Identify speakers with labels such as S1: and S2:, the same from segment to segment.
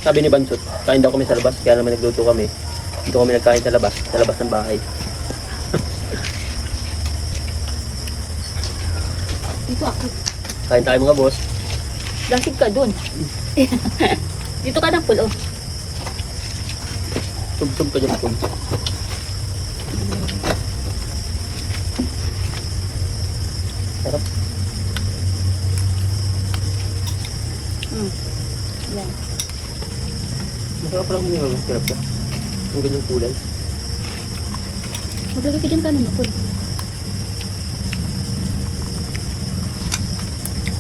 S1: Sabi ni Bansot, kain daw kami sa labas, kaya naman nagluto kami. Dito kami nagkain sa labas ng bahay.
S2: Dito ako.
S1: Kain tayo mga boss.
S2: Lasig ka dun. Dito ka ng pulo.
S1: Tub-tub ka dyan po. Sarap.
S2: Yan.
S1: Masarap lang yung sarap ka. Ang ganyang kulay.
S2: Maglagay ka dyan ka ng pulo.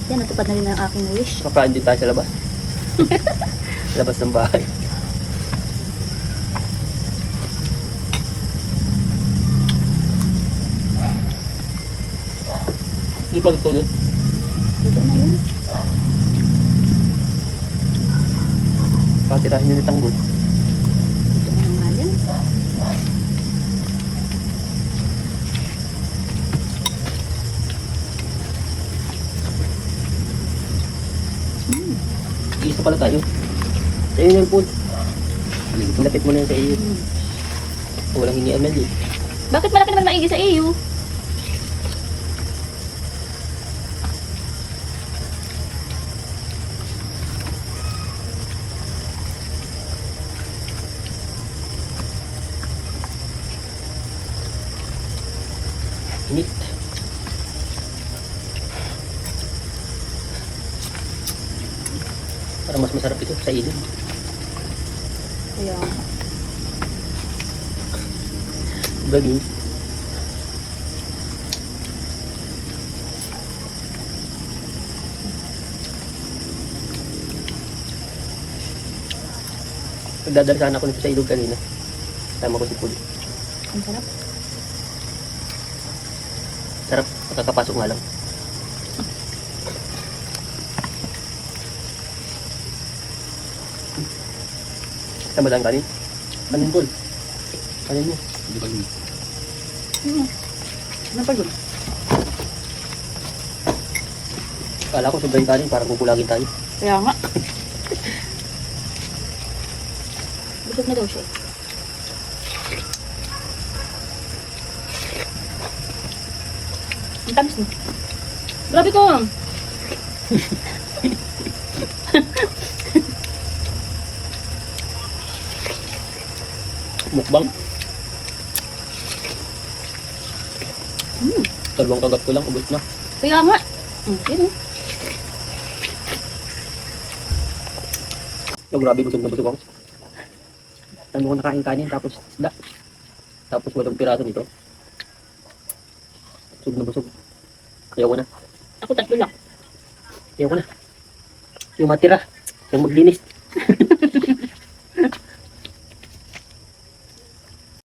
S2: Yan, natupad na rin ang aking wish.
S1: Kakain din tayo sa labas. Sa labas ng bahay. Hindi pa ito ulit.
S2: Dito na yun.
S1: Patirahin nyo ni Tanggol.
S2: Dito na nga yan.
S1: Isa pala tayo. Sa iyo yung pool. Lapit mo na yun sa iyo. Walang hinian na dito.
S2: Bakit malaki naman maigi sa iyo?
S1: Init. Para mas masarap ito sa ilog.
S2: Kaya,
S1: Baging. Nagdadarasan ako nito sa ilog kanina. Tama ko si Puli.
S2: ang sarap.
S1: Sarap, nakakapasok nga lang. Tama lang kanin. Kanin Pul. Kanin mo. Hindi ba yun?
S2: Ano pa yun?
S1: Kala ko sobrang kanin para kukulagin tayo.
S2: Kaya nga. Busog na daw siya. Ang tamis mo. Grabe ko.
S1: Mukbang. Dalawang kagat ko lang, ubos na.
S2: Kaya nga. Yun oh.
S1: Oh, grabe, busog na busog ako. Ano ko nakain kanin, tapos isda. Tapos walang piraso nito. Busog na busog. Ayaw ko na.
S2: Ako tatlo lang.
S1: Ayaw ko na. Yung matira. Yung maglinis.